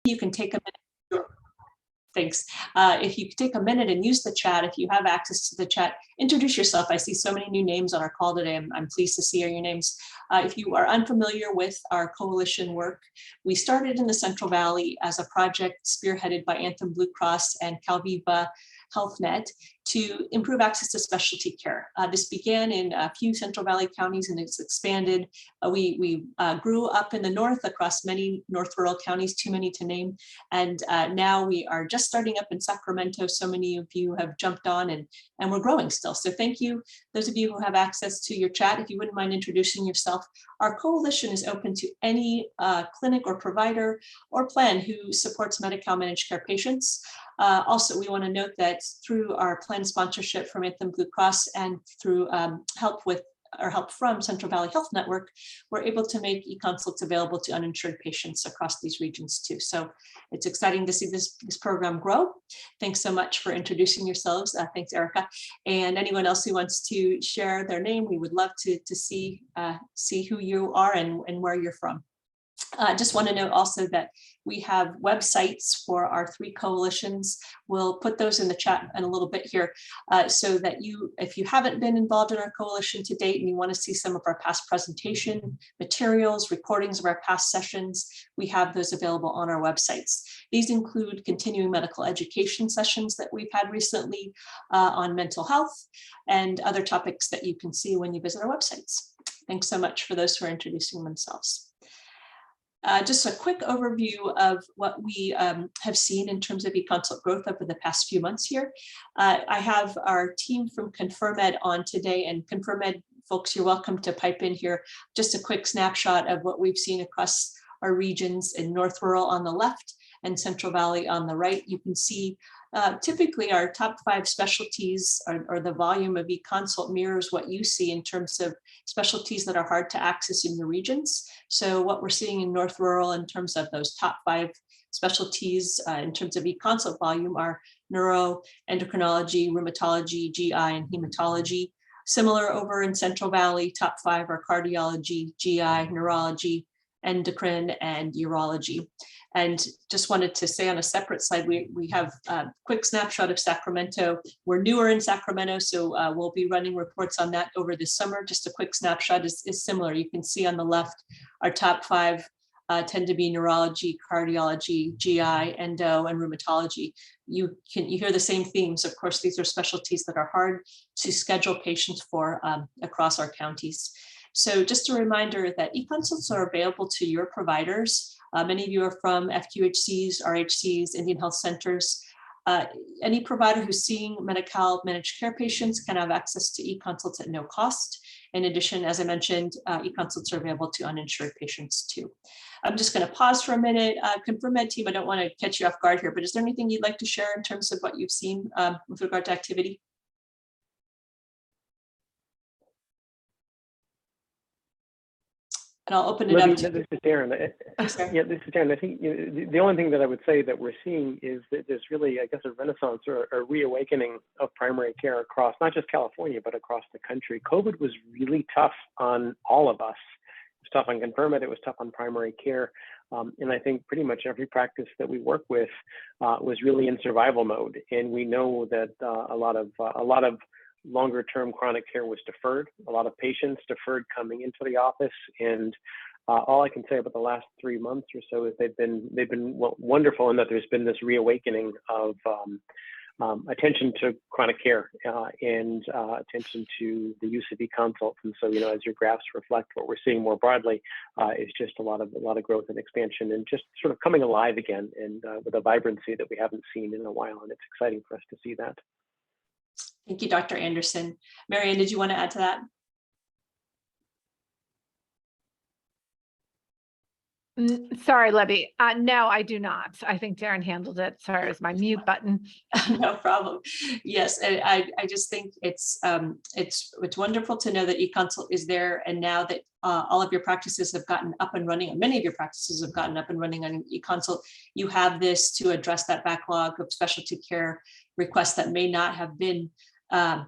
you can take a minute. Thanks. If you could take a minute and use the chat, if you have access to the chat, introduce yourself. I see so many new names on our call today. I'm pleased to see your names. If you are unfamiliar with our coalition work, we started in the Central Valley as a project spearheaded by Anthem Blue Cross and Calviva HealthNet to improve access to specialty care. This began in a few Central Valley counties and it's expanded. We grew up in the north across many North Rural counties, too many to name. And now we are just starting up in Sacramento. So many of you have jumped on and we're growing still. So thank you, those of you who have access to your chat. If you wouldn't mind introducing yourself, our coalition is open to any clinic or provider or plan who supports Medi-Cal managed care patients. Also, we want to note that through our plan sponsorship from Anthem Blue Cross and through help from Central Valley Health Network, we're able to make e-consults available to uninsured patients across these regions too. So it's exciting to see this program grow. Thanks so much for introducing yourselves. Thanks, Erica. And anyone else who wants to share their name, we would love to see who you are and where you're from. Just want to note also that we have websites for our 3 coalitions. We'll put those in the chat in a little bit here so that if you haven't been involved in our coalition to date and you want to see some of our past presentation materials, recordings of our past sessions, we have those available on our websites. These include continuing medical education sessions that we've had recently on mental health and other topics that you can see when you visit our websites. Thanks so much for those who are introducing themselves. Just a quick overview of what we have seen in terms of e-consult growth over the past few months here. I have our team from ConfirmEd on today, and ConfirmEd folks, you're welcome to pipe in here. Just a quick snapshot of what we've seen across our regions in North Rural on the left and Central Valley on the right. You can see typically our top 5 specialties or the volume of e-consult mirrors what you see in terms of specialties that are hard to access in your regions. So what we're seeing in North Rural in terms of those top 5 specialties in terms of e-consult volume are neuro, endocrinology, rheumatology, GI, and hematology. Similar over in Central Valley, top 5 are cardiology, GI, neurology, endocrine, and urology. And just wanted to say on a separate slide, we have a quick snapshot of Sacramento. We're newer in Sacramento, so we'll be running reports on that over the summer. Just a quick snapshot is similar. You can see on the left, our top 5 tend to be neurology, cardiology, GI, endo, and rheumatology. You hear the same themes. Of course, these are specialties that are hard to schedule patients for across our counties. So just a reminder that e-consults are available to your providers. Many of you are from FQHCs, RHCs, Indian Health Centers. Any provider who's seeing Medi-Cal managed care patients can have access to e-consults at no cost. In addition, as I mentioned, e-consults are available to uninsured patients too. I'm just going to pause for a minute. ConfirmEd team, I don't want to catch you off guard here, but is there anything you'd like to share in terms of what you've seen with regard to activity? And I'll open it up to this is Darren. Yeah, this is Darren. I think the only thing that I would say that we're seeing is that there's really, I guess, a renaissance or a reawakening of primary care across not just California, but across the country. COVID was really tough on all of us. It was tough on ConfirmEd. It was tough on primary care. And I think pretty much every practice that we work with was really in survival mode. And we know that a lot of longer-term chronic care was deferred. A lot of patients deferred coming into the office, and all I can say about the last 3 months or so is they've been wonderful in that there's been this reawakening of attention to chronic care and attention to the use of e-consults. And so, as your graphs reflect, what we're seeing more broadly is just a lot of growth and expansion, and just sort of coming alive again, and with a vibrancy that we haven't seen in a while. And it's exciting for us to see that. Thank you, Dr. Anderson. Marianne, did you want to add to that? Sorry, Libby. No, I do not. I think Darren handled it. Sorry, it was my mute button. No problem. Yes, I just think it's wonderful to know that e-consult is there, and now that all of your practices have gotten up and running, and many of your practices have gotten up and running on e-consult, you have this to address that backlog of specialty care requests that may not have been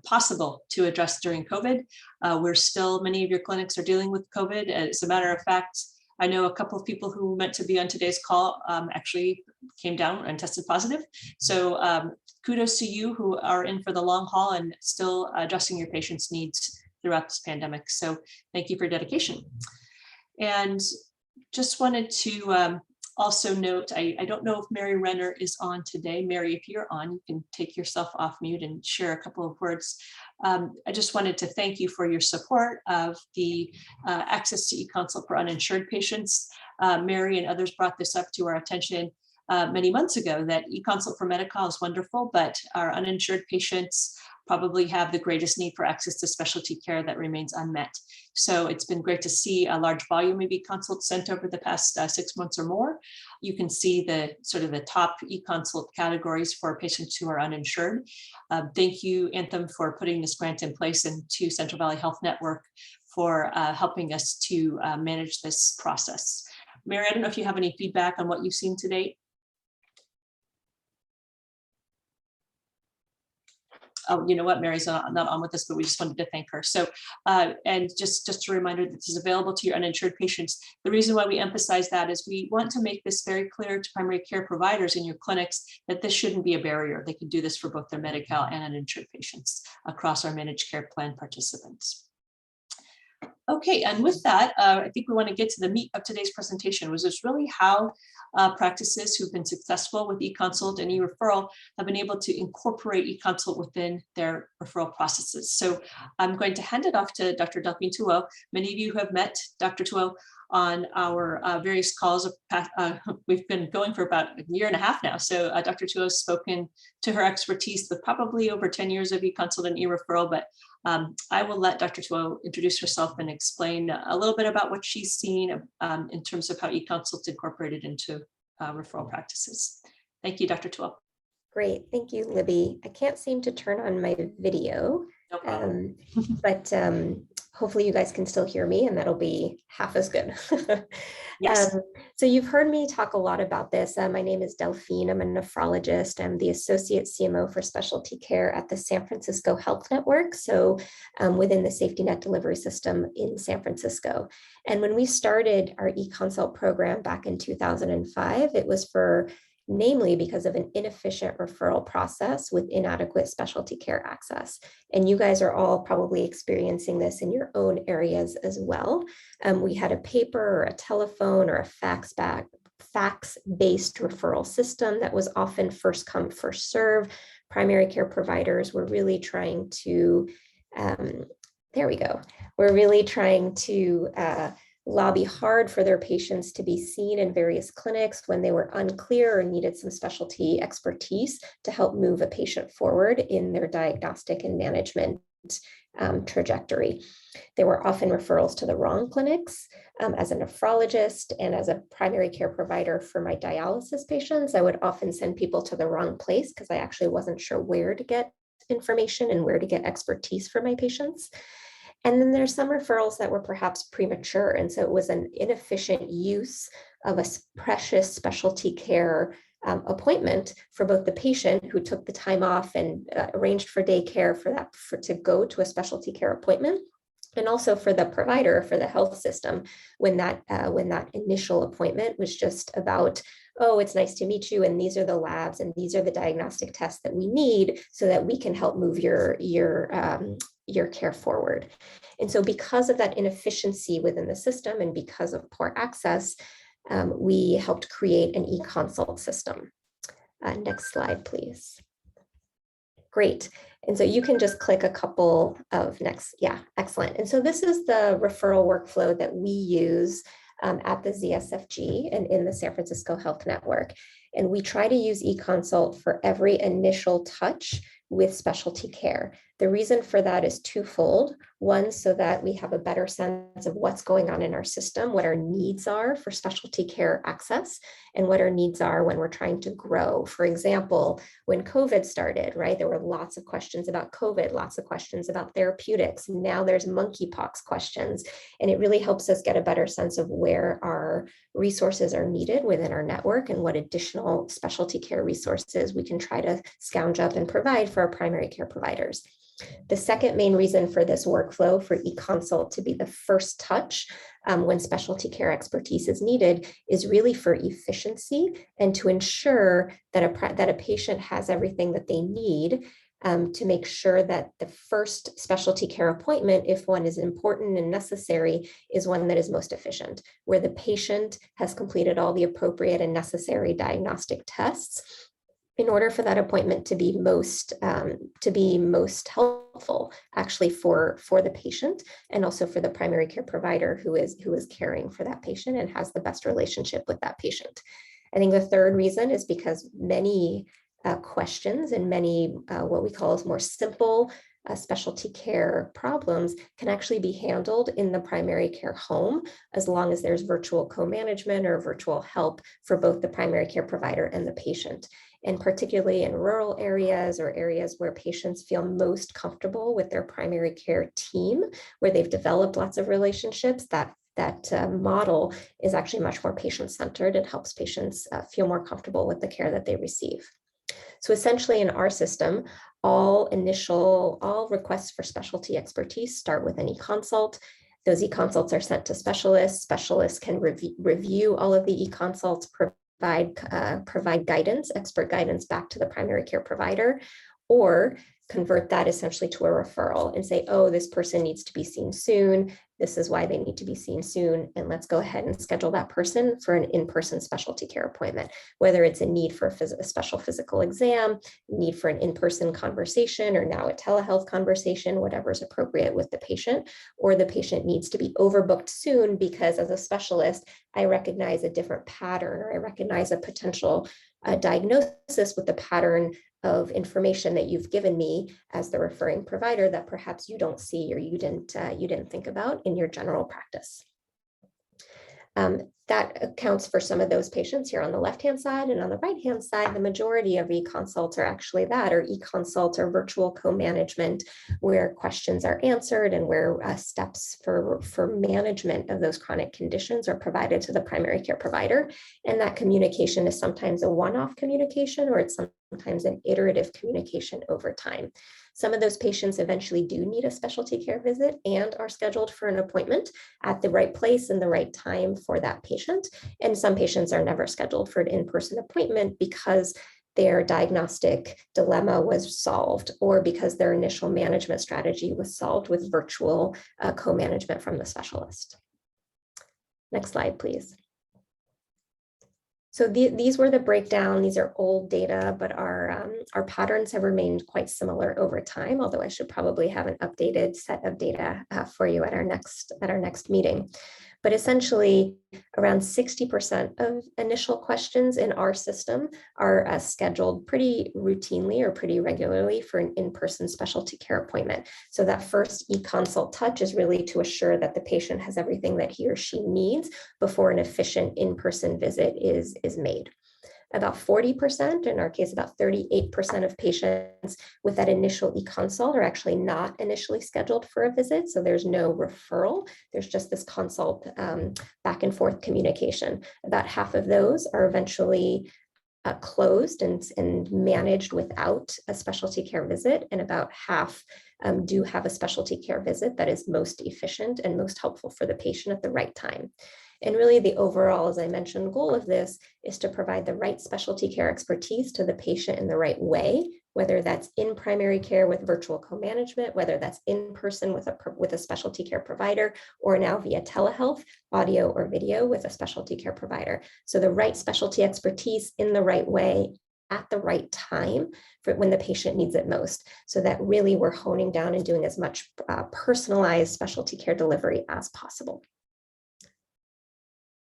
possible to address during COVID. Many of your clinics are dealing with COVID. As a matter of fact, I know a couple of people who meant to be on today's call actually came down and tested positive. So kudos to you who are in for the long haul and still addressing your patients' needs throughout this pandemic. So thank you for your dedication. And just wanted to also note, I don't know if Mary Renner is on today. Mary, if you're on, you can take yourself off mute and share a couple of words. I just wanted to thank you for your support of the access to e-consult for uninsured patients. Mary and others brought this up to our attention many months ago, that e-consult for Medi-Cal is wonderful, but our uninsured patients probably have the greatest need for access to specialty care that remains unmet. So it's been great to see a large volume of e-consult sent over the past 6 months or more. You can see the sort of the top e-consult categories for patients who are uninsured. Thank you, Anthem, for putting this grant in place, and to Central Valley Health Network for helping us to manage this process. Mary, I don't know if you have any feedback on what you've seen to date. Oh, you know what, Mary's not on with us, but we just wanted to thank her. So, and just a reminder that this is available to your uninsured patients. The reason why we emphasize that is we want to make this very clear to primary care providers in your clinics that this shouldn't be a barrier. They can do this for both their Medi-Cal and uninsured patients across our managed care plan participants. Okay, and with that, I think we want to get to the meat of today's presentation, which is really how practices who've been successful with e-consult and e-referral have been able to incorporate e-consult within their referral processes. So I'm going to hand it off to Dr. Delphine Thuot. Many of you have met Dr. Thuot on our various calls. We've been going for about a year and a half now. So Dr. Thuot has spoken to her expertise with probably over 10 years of e-consult and e-referral, but I will let Dr. Thuot introduce herself and explain a little bit about what she's seen in terms of how e-consult incorporated into referral practices. Thank you, Dr. Thuot. Great, thank you, Libby. I can't seem to turn on my video, No problem. but hopefully you guys can still hear me, and that'll be half as good. Yes. So you've heard me talk a lot about this. My name is Delphine. I'm a nephrologist. I'm the Associate CMO for Specialty Care at the San Francisco Health Network, so within the safety net delivery system in San Francisco. And when we started our e-consult program back in 2005, it was namely because of an inefficient referral process with inadequate specialty care access. And you guys are all probably experiencing this in your own areas as well. We had a paper or a telephone or a fax-based referral system that was often first come, first serve. Primary care providers were really trying to, we're really trying to lobby hard for their patients to be seen in various clinics when they were unclear or needed some specialty expertise to help move a patient forward in their diagnostic and management trajectory. There were often referrals to the wrong clinics. As a nephrologist and as a primary care provider for my dialysis patients, I would often send people to the wrong place because I actually wasn't sure where to get information and where to get expertise for my patients. And then there's some referrals that were perhaps premature. And so it was an inefficient use of a precious specialty care appointment for both the patient who took the time off and arranged for daycare to go to a specialty care appointment, and also for the provider, for the health system, when that initial appointment was just about, oh, it's nice to meet you, and these are the labs, and these are the diagnostic tests that we need so that we can help move your care forward. And so because of that inefficiency within the system and because of poor access, we helped create an e-consult system. Next slide, please. Great. And so you can just click a couple of next. Yeah, excellent. And so this is the referral workflow that we use at the ZSFG and in the San Francisco Health Network. And we try to use e-consult for every initial touch with specialty care. The reason for that is twofold. One, so that we have a better sense of what's going on in our system, what our needs are for specialty care access, and what our needs are when we're trying to grow. For example, when COVID started, right, there were lots of questions about COVID, lots of questions about therapeutics. Now there's monkeypox questions, and it really helps us get a better sense of where our resources are needed within our network and what additional additional specialty care resources we can try to scrounge up and provide for our primary care providers. The second main reason for this workflow for eConsult to be the first touch when specialty care expertise is needed is really for efficiency and to ensure that a patient has everything that they need to make sure that the first specialty care appointment, if one is important and necessary, is one that is most efficient, where the patient has completed all the appropriate and necessary diagnostic tests in order for that appointment to be most helpful actually for the patient and also for the primary care provider who is caring for that patient and has the best relationship with that patient. I think the third reason is because many questions and many what we call as more simple specialty care problems can actually be handled in the primary care home as long as there's virtual co-management or virtual help for both the primary care provider and the patient. And particularly in rural areas or areas where patients feel most comfortable with their primary care team, where they've developed lots of relationships, that model is actually much more patient-centered and helps patients feel more comfortable with the care that they receive. So essentially in our system, all requests for specialty expertise start with an eConsult. Those eConsults are sent to specialists. Specialists can review all of the eConsults, provide guidance, expert guidance back to the primary care provider, or convert that essentially to a referral and say, oh, this person needs to be seen soon. This is why they need to be seen soon. And let's go ahead and schedule that person for an in-person specialty care appointment, whether it's a need for a special physical exam, need for an in-person conversation, or now a telehealth conversation, whatever is appropriate with the patient, or the patient needs to be overbooked soon because as a specialist, I recognize a different pattern or I recognize a potential diagnosis with the pattern of information that you've given me as the referring provider that perhaps you don't see or you didn't think about in your general practice. That accounts for some of those patients here on the left-hand side, and on the right-hand side, the majority of eConsults are actually that, or eConsult or virtual co-management, where questions are answered and where steps for management of those chronic conditions are provided to the primary care provider. And that communication is sometimes a one-off communication, or it's sometimes an iterative communication over time. Some of those patients eventually do need a specialty care visit and are scheduled for an appointment at the right place and the right time for that patient. And some patients are never scheduled for an in-person appointment because their diagnostic dilemma was solved or because their initial management strategy was solved with virtual co-management from the specialist. Next slide, please. So these were the breakdown. These are old data, but our patterns have remained quite similar over time, although I should probably have an updated set of data for you at our next meeting. But essentially, around 60% of initial questions in our system are scheduled pretty routinely or pretty regularly for an in-person specialty care appointment. So that first eConsult touch is really to assure that the patient has everything that he or she needs before an efficient in-person visit is made. About 40%, in our case, about 38% of patients with that initial eConsult are actually not initially scheduled for a visit. So there's no referral. There's just this consult back and forth communication. About half of those are eventually closed and managed without a specialty care visit. And about half do have a specialty care visit that is most efficient and most helpful for the patient at the right time. And really the overall, as I mentioned, goal of this is to provide the right specialty care expertise to the patient in the right way, whether that's in primary care with virtual co-management, whether that's in person with a specialty care provider, or now via telehealth, audio or video with a specialty care provider. So the right specialty expertise in the right way at the right time for when the patient needs it most, so that really we're honing down and doing as much personalized specialty care delivery as possible.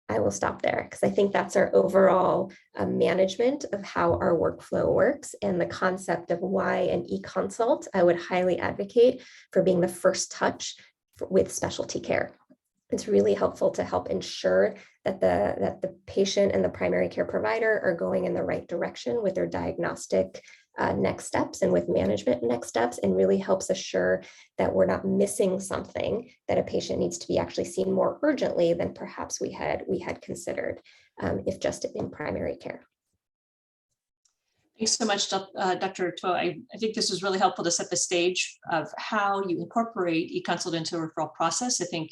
I will stop there because I think that's our overall management of how our workflow works and the concept of why an eConsult I would highly advocate for being the first touch with specialty care. It's really helpful to help ensure that the patient and the primary care provider are going in the right direction with their diagnostic next steps and with management next steps, and really helps assure that we're not missing something that a patient needs to be actually seen more urgently than perhaps we had considered if just in primary care. Thanks so much, Dr. Tuo. I think this was really helpful to set the stage of how you incorporate eConsult into a referral process. I think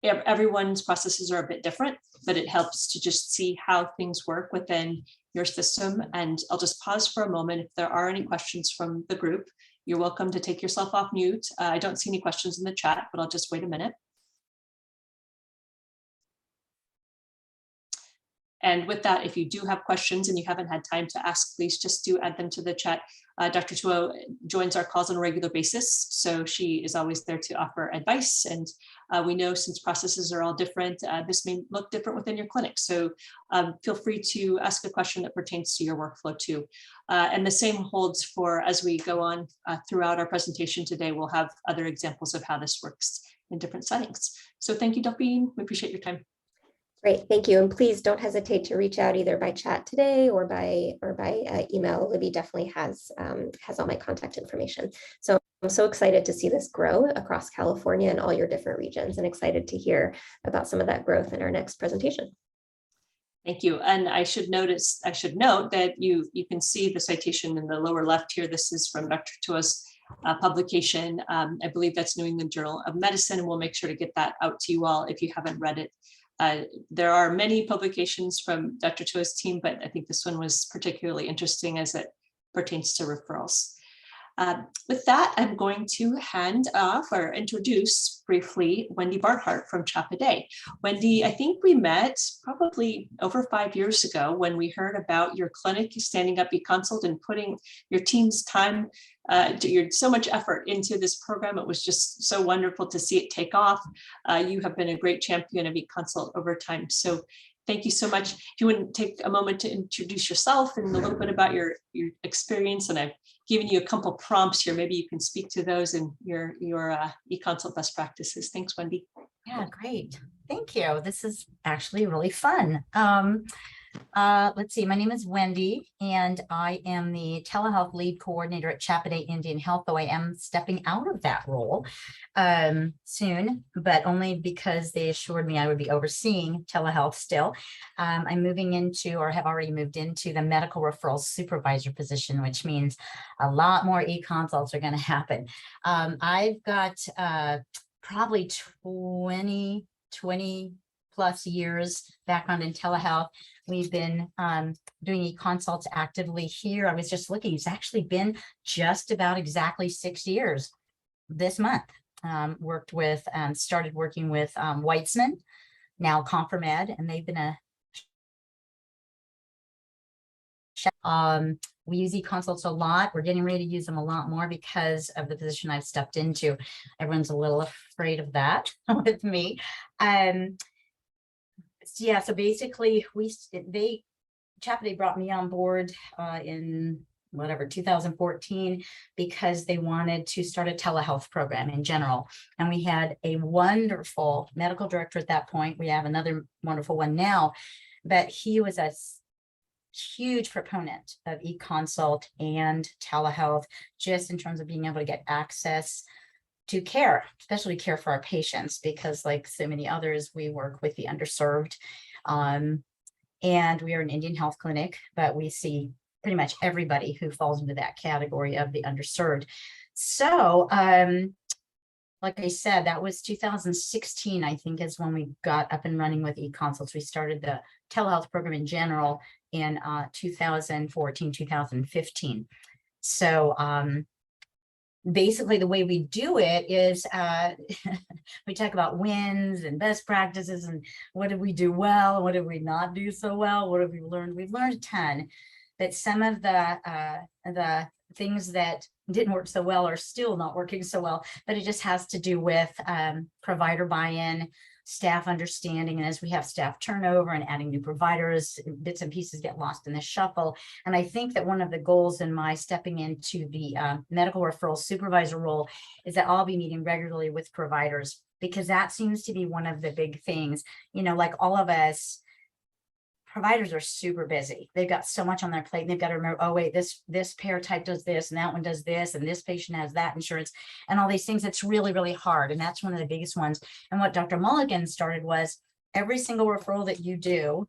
everyone's processes are a bit different, but it helps to just see how things work within your system. And I'll just pause for a moment. If there are any questions from the group, you're welcome to take yourself off mute. I don't see any questions in the chat, but I'll just wait a minute. And with that, if you do have questions and you haven't had time to ask, please just do add them to the chat. Dr. Tuo joins our calls on a regular basis, so she is always there to offer advice. And we know since processes are all different, this may look different within your clinic. So feel free to ask a question that pertains to your workflow too. And the same holds for as we go on throughout our presentation today, we'll have other examples of how this works in different settings. So thank you, Delphine. We appreciate your time. Great, thank you. And please don't hesitate to reach out either by chat today or by email. Libby definitely has all my contact information. So I'm so excited to see this grow across California and all your different regions, and excited to hear about some of that growth in our next presentation. Thank you. And I should note that you can see the citation in the lower left here. This is from Dr. Tuo's publication. I believe that's New England Journal of Medicine, and we'll make sure to get that out to you all if you haven't read it. There are many publications from Dr. Tuo's team, but I think this one was particularly interesting as it pertains to referrals. With that, I'm going to hand off or introduce briefly Wendy Barhart from CHAP A Day. Wendy, I think we met probably over 5 years ago when we heard about your clinic standing up eConsult and putting your team's time, so much effort into this program. It was just so wonderful to see it take off. You have been a great champion of eConsult over time. So thank you so much. If you wouldn't take a moment to introduce yourself and a little bit about your experience, and I've given you a couple prompts here. Maybe you can speak to those and your eConsult best practices. Thanks, Wendy. Yeah, great. Thank you. This is actually really fun. Let's see, my name is Wendy, and I am the telehealth lead coordinator at CHAP A Day Indian Health, though I am stepping out of that role soon, but only because they assured me I would be overseeing telehealth still. I'm moving into, or have already moved into, the medical referral supervisor position, which means a lot more e-consults are going to happen. I've got probably 20 plus years background in telehealth. We've been doing e-consults actively here. I was just looking, it's actually been just about exactly 6 years this month. Started working with Weitzman, now ComforMed, and they've been we use e-consults a lot. We're getting ready to use them a lot more because of the position I've stepped into. Everyone's a little afraid of that with me. Yeah, so basically CHAP A Day brought me on board in 2014, because they wanted to start a telehealth program in general. And we had a wonderful medical director at that point. We have another wonderful one now, but he was a huge proponent of eConsult and telehealth, just in terms of being able to get access to care, especially care for our patients, because like so many others, we work with the underserved. And we are an Indian health clinic, but we see pretty much everybody who falls into that category of the underserved. So like I said, that was 2016, I think, is when we got up and running with eConsults. We started the telehealth program in general in 2014, 2015. So basically the way we do it is we talk about wins and best practices and what did we do well, what did we not do so well, what have we learned? We've learned a ton, but some of the things that didn't work so well are still not working so well, but it just has to do with provider buy-in, staff understanding, and as we have staff turnover and adding new providers, bits and pieces get lost in the shuffle. And I think that one of the goals in my stepping into the medical referral supervisor role is that I'll be meeting regularly with providers, because that seems to be one of the big things. You know, like all of us, providers are super busy. They've got so much on their plate, and they've got to remember, oh wait, this payer type does this, and that one does this, and this patient has that insurance, and all these things. It's really, really hard. And that's one of the biggest ones. And what Dr. Mulligan started was, every single referral that you do,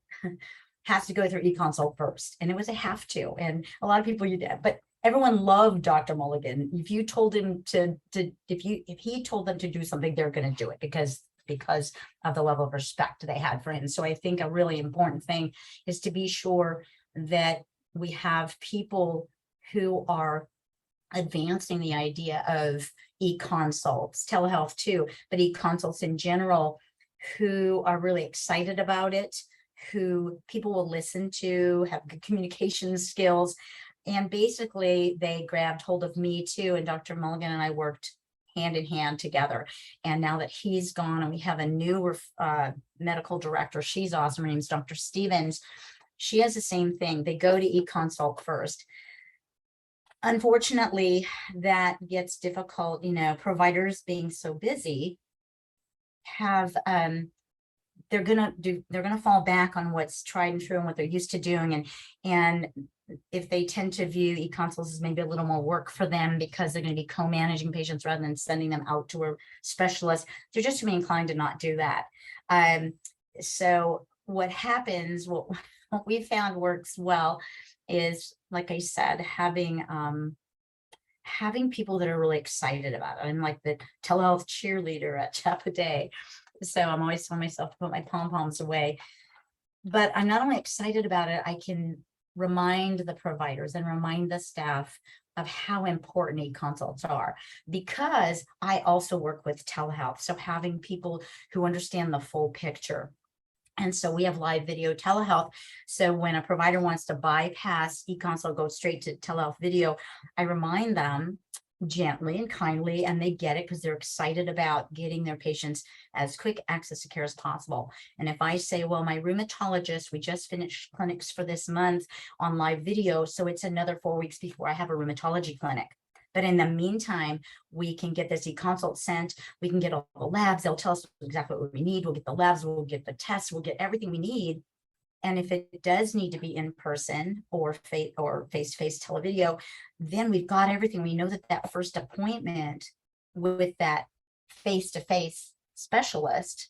has to go through e-consult first. And it was a have to. And a lot of people you did, but everyone loved Dr. Mulligan. If you told him if he told them to do something, they're going to do it because of the level of respect they had for him. So I think a really important thing is to be sure that we have people who are advancing the idea of e-consults, telehealth too, but e-consults in general, who are really excited about it, who people will listen to, have good communication skills. And basically they grabbed hold of me too, and Dr. Mulligan and I worked hand in hand together. And now that he's gone and we have a new medical director, she's awesome. Her name's Dr. Stevens. She has the same thing. They go to e-consult first. Unfortunately, that gets difficult, providers being so busy have they're gonna fall back on what's tried and true and what they're used to doing, and if they tend to view e-consults as maybe a little more work for them because they're going to be co-managing patients rather than sending them out to a specialist, they're just to be inclined to not do that. So what happens, what we found works well is, like I said, having people that are really excited about it. I'm like the telehealth cheerleader at Chapa Day. So I'm always telling myself to put my pom-poms away. But I'm not only excited about it, I can remind the providers and remind the staff of how important e-consults are, because I also work with telehealth. So having people who understand the full picture. And so we have live video telehealth. So when a provider wants to bypass e-consult, go straight to telehealth video, I remind them gently and kindly, and they get it because they're excited about getting their patients as quick access to care as possible. And if I say, well, my rheumatologist, we just finished clinics for this month on live video, so it's another 4 weeks before I have a rheumatology clinic. But in the meantime, we can get this e-consult sent. We can get all the labs. They'll tell us exactly what we need. We'll get the labs. We'll get the tests. We'll get everything we need. And if it does need to be in person or face-to-face televideo, then we've got everything. We know that first appointment with that face-to-face specialist,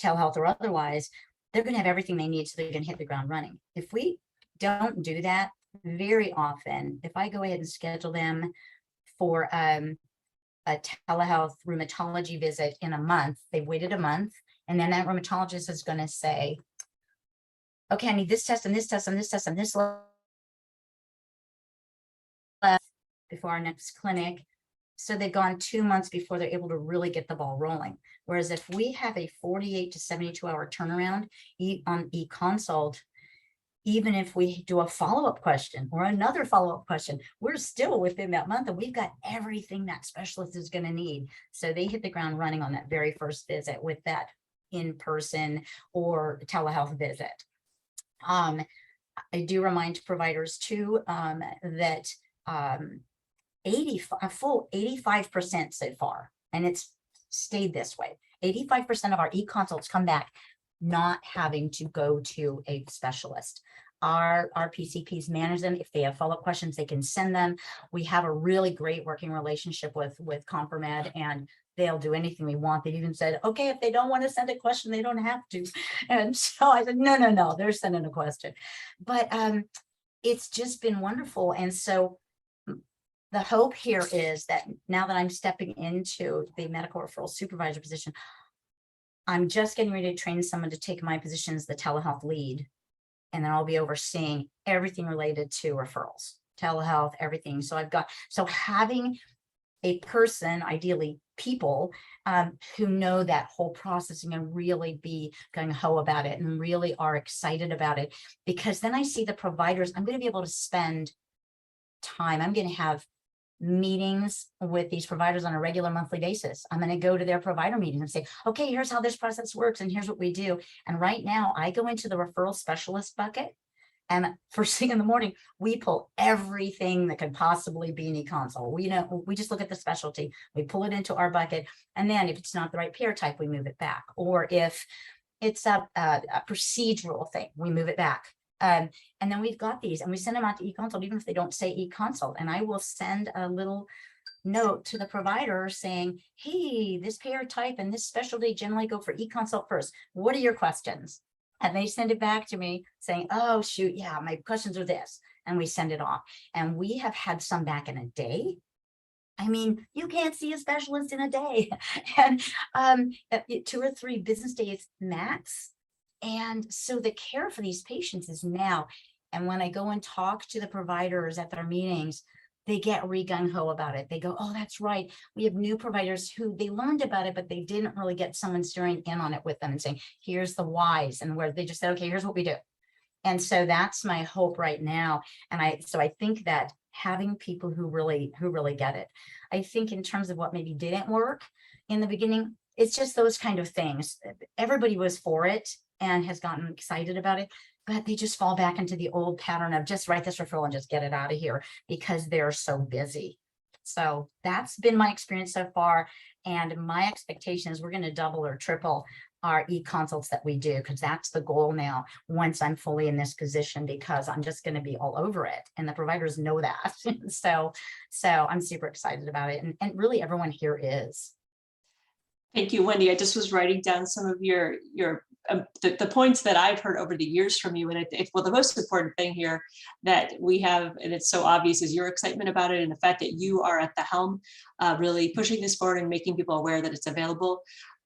telehealth or otherwise, they're going to have everything they need so they can hit the ground running. If we don't do that, very often, if I go ahead and schedule them for a telehealth rheumatology visit in a month, they've waited a month, and then that rheumatologist is going to say, okay, I need this test and this test and this test and this before our next clinic. So they've gone 2 months before they're able to really get the ball rolling. Whereas if we have a 48 to 72 hour turnaround on e-consult, even if we do a follow-up question or another follow-up question, we're still within that month and we've got everything that specialist is going to need. So they hit the ground running on that very first visit with that in-person or telehealth visit. I do remind providers too that a full 85% so far, and it's stayed this way, 85% of our e-consults come back not having to go to a specialist. Our PCPs manage them. If they have follow-up questions, they can send them. We have a really great working relationship with ComproMed, and they'll do anything we want. They even said, okay, if they don't want to send a question, they don't have to. And so I said, no, they're sending a question. But it's just been wonderful. And so the hope here is that now that I'm stepping into the medical referral supervisor position, I'm just getting ready to train someone to take my position as the telehealth lead. And then I'll be overseeing everything related to referrals, telehealth, everything. So having a person, ideally people who know that whole process and can really be gung-ho about it and really are excited about it, because then I see the providers, I'm going to be able to spend time. I'm going to have meetings with these providers on a regular monthly basis. I'm going to go to their provider meetings and say, okay, here's how this process works and here's what we do. And right now I go into the referral specialist bucket, and first thing in the morning, we pull everything that could possibly be an e-consult. We just look at the specialty, we pull it into our bucket. And then if it's not the right payer type, we move it back. Or if it's a procedural thing, we move it back. And then we've got these and we send them out to e-consult, even if they don't say e-consult. And I will send a little note to the provider saying, hey, this payer type and this specialty generally go for e-consult first. What are your questions? and they send it back to me saying, oh, shoot, yeah, my questions are this. And we send it off. And we have had some back in a day. I mean, you can't see a specialist in a day. And 2 or 3 business days max. And so the care for these patients is now. And when I go and talk to the providers at their meetings, they get re-gung-ho about it. They go, oh, that's right. We have new providers who they learned about it, but they didn't really get someone steering in on it with them and saying, here's the whys, and where they just said, okay, here's what we do. And so that's my hope right now. And I think that having people who really get it. I think in terms of what maybe didn't work in the beginning, it's just those kind of things. Everybody was for it and has gotten excited about it, but they just fall back into the old pattern of just write this referral and just get it out of here because they're so busy. So that's been my experience so far. And my expectation is we're going to double or triple our e-consults that we do, because that's the goal now once I'm fully in this position, because I'm just going to be all over it. And the providers know that. so I'm super excited about it. And really everyone here is. Thank you, Wendy. I just was writing down some of your the points that I've heard over the years from you. And well, the most important thing here that we have, and it's so obvious, is your excitement about it and the fact that you are at the helm, really pushing this forward and making people aware that it's available.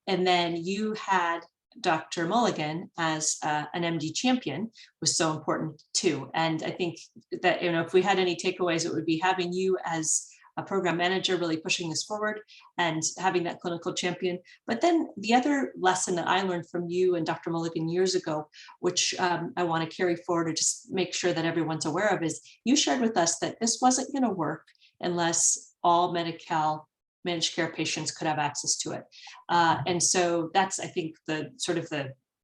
And then you had Dr. Mulligan as an MD champion was so important too. And I think that, if we had any takeaways, it would be having you as a program manager really pushing this forward and having that clinical champion. But then the other lesson that I learned from you and Dr. Mulligan years ago, which I want to carry forward to just make sure that everyone's aware of, is you shared with us that this wasn't going to work unless all Medi-Cal managed care patients could have access to it. And so that's, I think, the sort of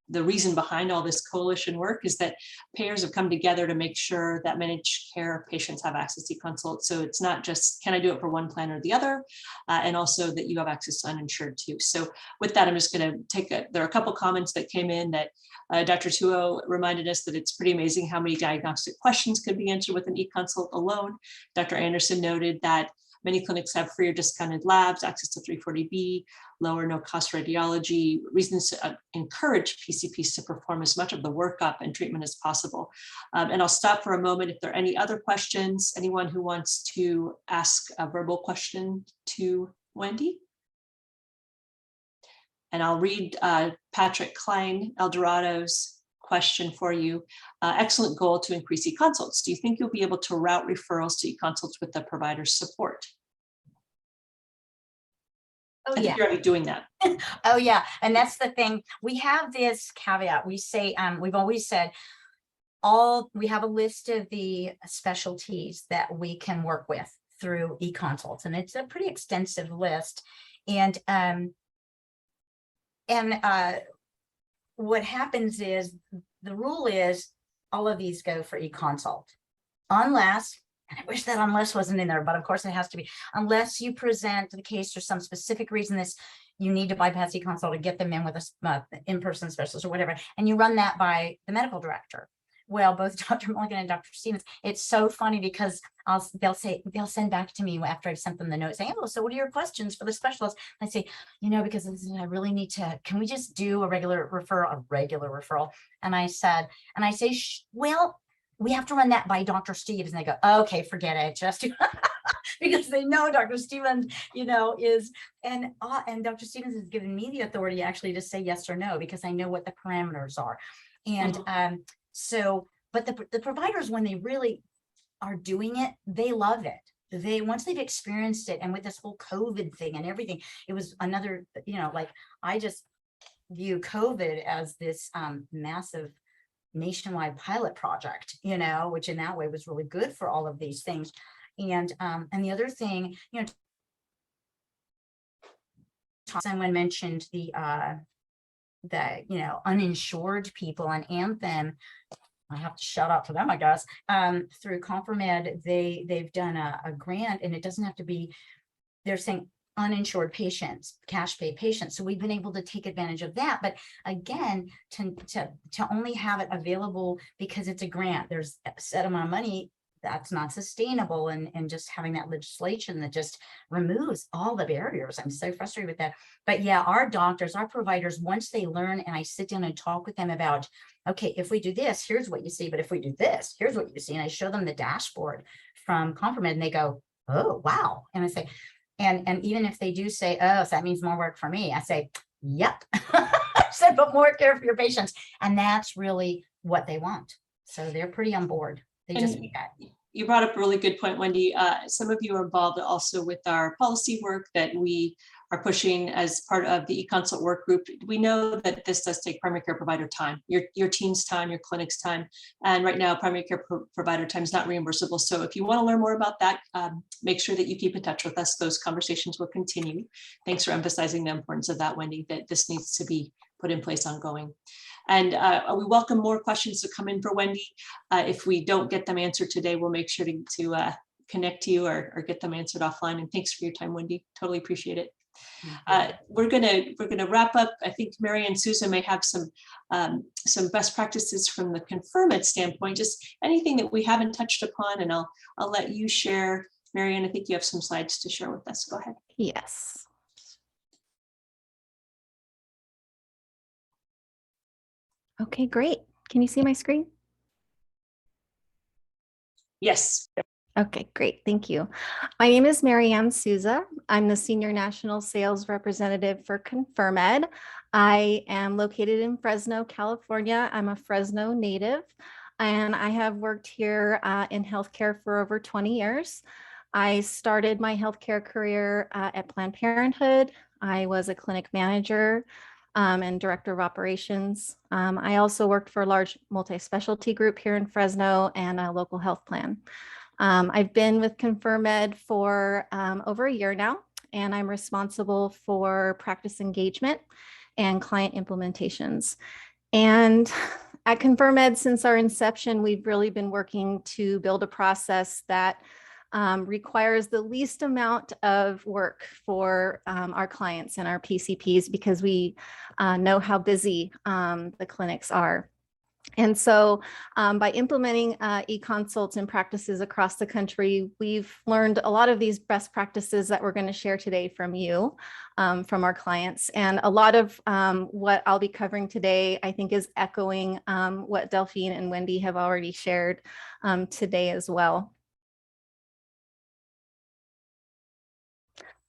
the reason behind all this coalition work is that payers have come together to make sure that managed care patients have access to consult. So it's not just, can I do it for one plan or the other? And also that you have access to uninsured too. So with that, I'm just going to take there are a couple comments that came in that Dr. Tuo reminded us that it's pretty amazing how many diagnostic questions could be answered with an e-consult alone. Dr. Anderson noted that many clinics have free or discounted labs, access to 340B, low or no cost radiology, reasons to encourage PCPs to perform as much of the workup and treatment as possible. And I'll stop for a moment if there are any other questions, anyone who wants to ask a verbal question to Wendy. And I'll read Patrick Klein, Eldorado's question for you. Excellent goal to increase e-consults. Do you think you'll be able to route referrals to e-consults with the provider's support? Oh, I think you're already doing that. Oh, yeah. And that's the thing. We have this caveat. We say, we've always said, we have a list of the specialties that we can work with through e-consults. And it's a pretty extensive list. And what happens is the rule is all of these go for e-consult unless, and I wish that unless wasn't in there, but of course it has to be, unless you present the case for some specific reason you need to bypass e-consult to get them in with a in-person specialist or whatever, and you run that by the medical director. Well, both Dr. Mulligan and Dr. Stevens, it's so funny because they'll send back to me after I've sent them the note saying, oh, so what are your questions for the specialist? I say, because I really need to, can we just do a regular referral? And I say, well, we have to run that by Dr. Stevens. And they go, okay, forget it. Just because they know Dr. Stevens, is, and Dr. Stevens has given me the authority actually to say yes or no, because I know what the parameters are. And but the providers, when they really are doing it, they love it. Once they've experienced it, and with this whole COVID thing and everything, it was another, like I just view COVID as this massive nationwide pilot project, which in that way was really good for all of these things. And the other thing, someone mentioned the uninsured people, and Anthem, I have to shout out to them, I guess, through ComfortMed, they've done a grant, and it doesn't have to be, they're saying uninsured patients, cash pay patients. So we've been able to take advantage of that. But again, to only have it available because it's a grant, there's a set amount of money, that's not sustainable. And just having that legislation that just removes all the barriers. I'm so frustrated with that. But yeah, our doctors, our providers, once they learn and I sit down and talk with them about, okay, if we do this, here's what you see. But if we do this, here's what you see. And I show them the dashboard from ComproMed and they go, oh, wow. And I say, and even if they do say, oh, so that means more work for me, I say, yep. I said, but more care for your patients. And that's really what they want. So they're pretty on board. They just need that. You brought up a really good point, Wendy. Some of you are involved also with our policy work that we are pushing as part of the eConsult work group. We know that this does take primary care provider time, your team's time, your clinic's time. And right now, primary care provider time is not reimbursable. So if you want to learn more about that, make sure that you keep in touch with us. Those conversations will continue. Thanks for emphasizing the importance of that, Wendy, that this needs to be put in place ongoing. And we welcome more questions to come in for Wendy. If we don't get them answered today, we'll make sure to connect to you or get them answered offline. And thanks for your time, Wendy. Totally appreciate it. We're gonna wrap up. I think Mary and Susan may have some best practices from the ConfirmEd standpoint, just anything that we haven't touched upon, and I'll let you share. Mary Ann, I think you have some slides to share with us. Go ahead. Yes. Okay, great. Can you see my screen? Yes. Okay, great. Thank you. My name is Mary Ann Souza. I'm the Senior National Sales Representative for ConfirmEd. I am located in Fresno, California. I'm a Fresno native, and I have worked here in healthcare for over 20 years. I started my healthcare career at Planned Parenthood. I was a clinic manager and director of operations. I also worked for a large multi-specialty group here in Fresno and a local health plan. I've been with ConfirmEd for over a year now, and I'm responsible for practice engagement and client implementations. And at ConfirmEd, since our inception, we've really been working to build a process that requires the least amount of work for our clients and our PCPs, because we know how busy the clinics are. And so by implementing eConsults and practices across the country, we've learned a lot of these best practices that we're going to share today from you, from our clients. And a lot of what I'll be covering today, I think, is echoing what Delphine and Wendy have already shared today as well.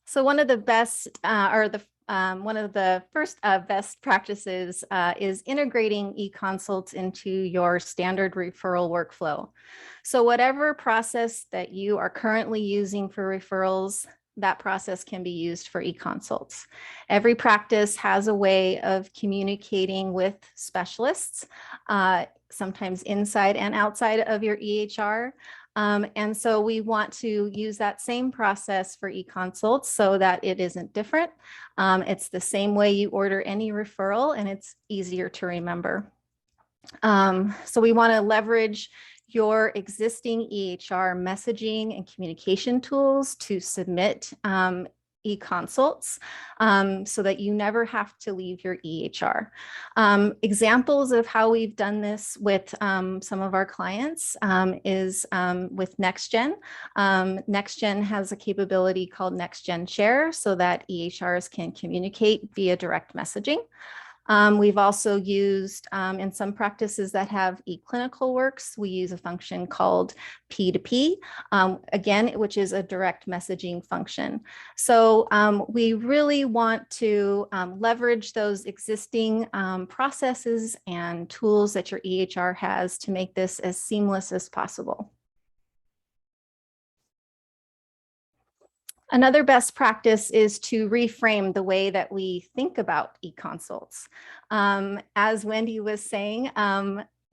So one of the best one of the first best practices is integrating eConsults into your standard referral workflow. So whatever process that you are currently using for referrals, that process can be used for eConsults. Every practice has a way of communicating with specialists, sometimes inside and outside of your EHR. And so we want to use that same process for eConsults so that it isn't different. It's the same way you order any referral, and it's easier to remember. So we want to leverage your existing EHR messaging and communication tools to submit eConsults so that you never have to leave your EHR. Examples of how we've done this with some of our clients is with NextGen. NextGen has a capability called NextGen Share so that EHRs can communicate via direct messaging. We've also used, in some practices that have eClinicalWorks, we use a function called P2P, again, which is a direct messaging function. So we really want to leverage those existing processes and tools that your EHR has to make this as seamless as possible. Another best practice is to reframe the way that we think about eConsults. As Wendy was saying,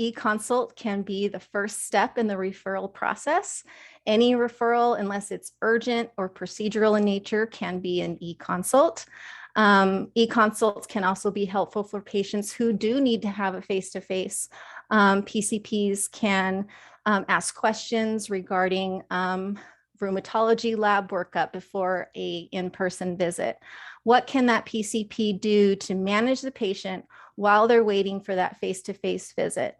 eConsult can be the first step in the referral process. Any referral, unless it's urgent or procedural in nature, can be an eConsult. eConsults can also be helpful for patients who do need to have a face-to-face. PCPs can ask questions regarding rheumatology lab workup before a in-person visit. What can that PCP do to manage the patient while they're waiting for that face-to-face visit?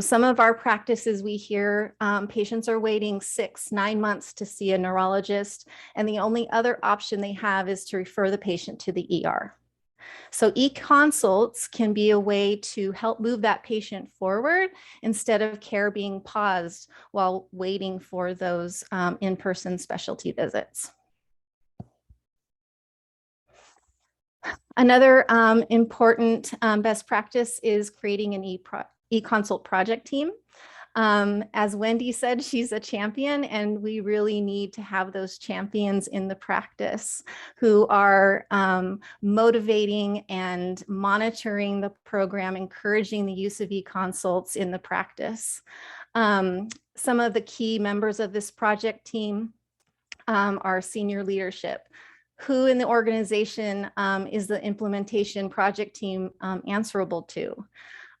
Some of our practices we hear patients are waiting 6-9 months to see a neurologist, and the only other option they have is to refer the patient to the ER. So e-consults can be a way to help move that patient forward instead of care being paused while waiting for those in-person specialty visits. Another important best practice is creating an e-consult project team. As Wendy said, she's a champion, and we really need to have those champions in the practice who are motivating and monitoring the program, encouraging the use of e-consults in the practice. Some of the key members of this project team are senior leadership. Who in the organization is the implementation project team answerable to?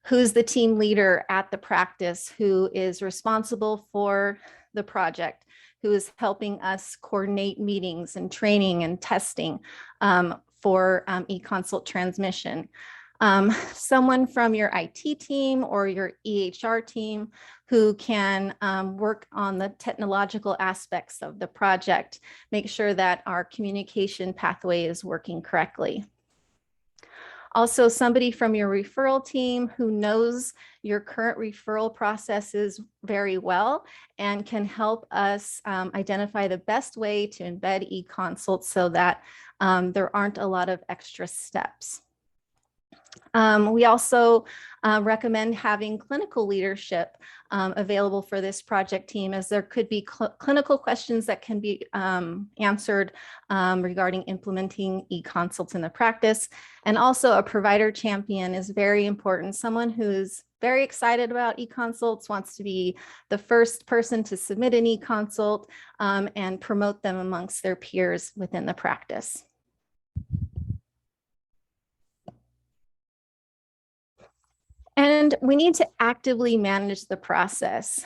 Who's the team leader at the practice who is responsible for the project, who is helping us coordinate meetings and training and testing for e-consult transmission? Someone from your IT team or your EHR team who can work on the technological aspects of the project, make sure that our communication pathway is working correctly. Also, somebody from your referral team who knows your current referral processes very well and can help us identify the best way to embed e-consults so that there aren't a lot of extra steps. We also recommend having clinical leadership available for this project team, as there could be clinical questions that can be answered regarding implementing e-consults in the practice. And also a provider champion is very important. Someone who's very excited about e-consults, wants to be the first person to submit an e-consult and promote them amongst their peers within the practice. And we need to actively manage the process.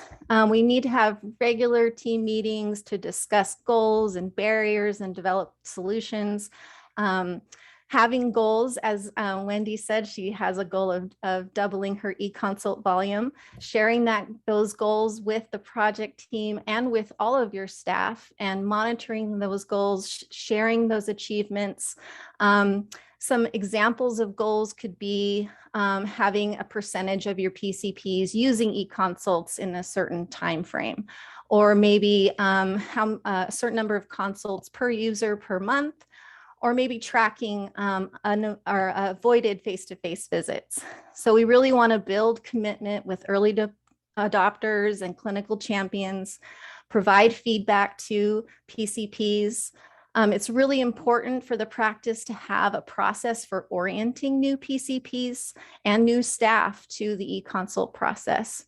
We need to have regular team meetings to discuss goals and barriers and develop solutions. Having goals, as Wendy said, she has a goal of doubling her e-consult volume, sharing those goals with the project team and with all of your staff, and monitoring those goals, sharing those achievements. Some examples of goals could be having a percentage of your PCPs using e-consults in a certain time frame, or maybe a certain number of consults per user per month, or maybe tracking avoided face-to-face visits. So we really want to build commitment with early adopters and clinical champions, provide feedback to PCPs. It's really important for the practice to have a process for orienting new PCPs and new staff to the e-consult process.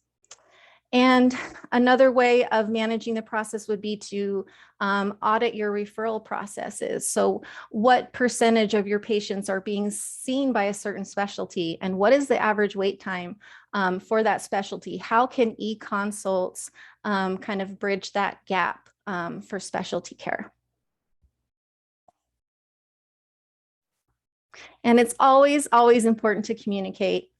And another way of managing the process would be to audit your referral processes. So what percentage of your patients are being seen by a certain specialty, and what is the average wait time for that specialty? How can e-consults kind of bridge that gap for specialty care? And it's always, always important to communicate.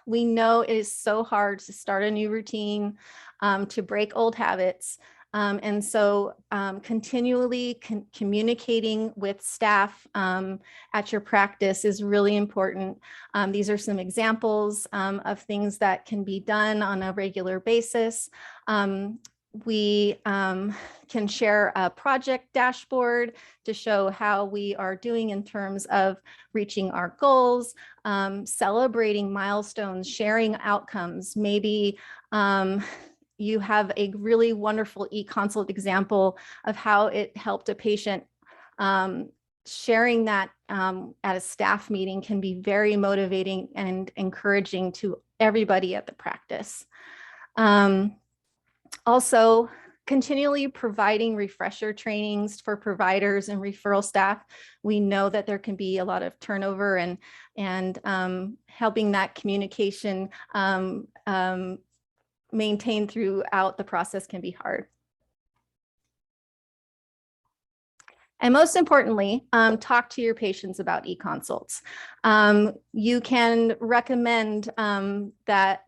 We know it is so hard to start a new routine, to break old habits. And so continually communicating with staff at your practice is really important. These are some examples of things that can be done on a regular basis. We can share a project dashboard to show how we are doing in terms of reaching our goals, celebrating milestones, sharing outcomes. Maybe you have a really wonderful e-consult example of how it helped a patient. Sharing that at a staff meeting can be very motivating and encouraging to everybody at the practice. Also, continually providing refresher trainings for providers and referral staff. We know that there can be a lot of turnover, and helping that communication maintained throughout the process can be hard. And most importantly, talk to your patients about e-consults. You can recommend that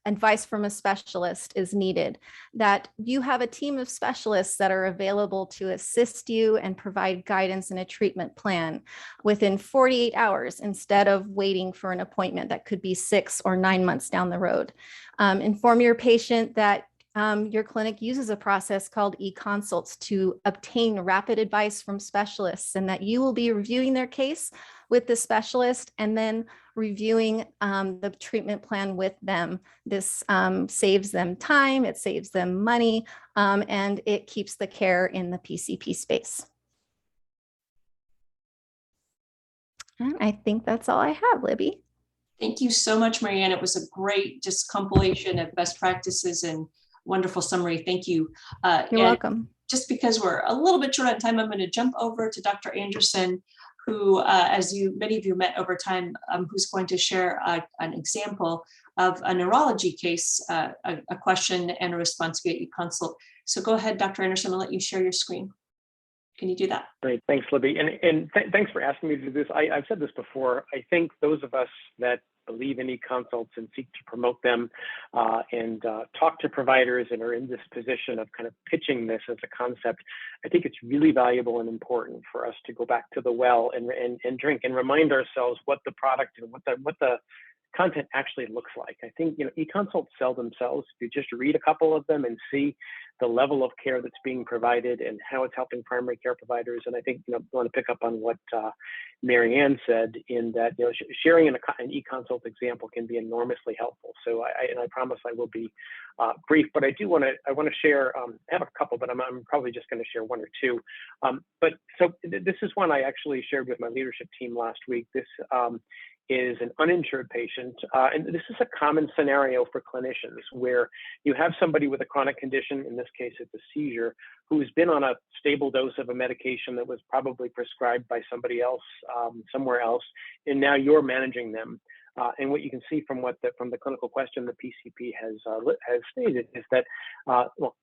advice from a specialist is needed, that you have a team of specialists that are available to assist you and provide guidance and a treatment plan within 48 hours instead of waiting for an appointment that could be 6 or 9 months down the road. Inform your patient that your clinic uses a process called e-consults to obtain rapid advice from specialists, and that you will be reviewing their case with the specialist and then reviewing the treatment plan with them. This saves them time, it saves them money, and it keeps the care in the PCP space. And I think that's all I have, Libby. Thank you so much, Marianne. It was a great just compilation of best practices and wonderful summary. Thank you. You're welcome. Just because we're a little bit short on time, I'm going to jump over to Dr. Anderson, who, as many of you met over time, who's going to share an example of a neurology case, a question and a response via e-consult. So go ahead, Dr. Anderson, I'll let you share your screen. Can you do that? Great, thanks, Libby. And thanks for asking me to do this. I've said this before. I think those of us that believe in e-consults and seek to promote them and talk to providers and are in this position of kind of pitching this as a concept, I think it's really valuable and important for us to go back to the well and drink and remind ourselves what the product and what the content actually looks like. I think, e-consults sell themselves. If you just read a couple of them and see the level of care that's being provided and how it's helping primary care providers. And I think, I want to pick up on what Marianne said in that, sharing an e-consult example can be enormously helpful. So I promise I will be brief, but I want to share, I have a couple, but I'm probably just going to share one or two. But so this is one I actually shared with my leadership team last week. This is an uninsured patient. And this is a common scenario for clinicians where you have somebody with a chronic condition, in this case it's a seizure, who's been on a stable dose of a medication that was probably prescribed by somebody else somewhere else, and now you're managing them. And what you can see from the clinical question the PCP has stated is that,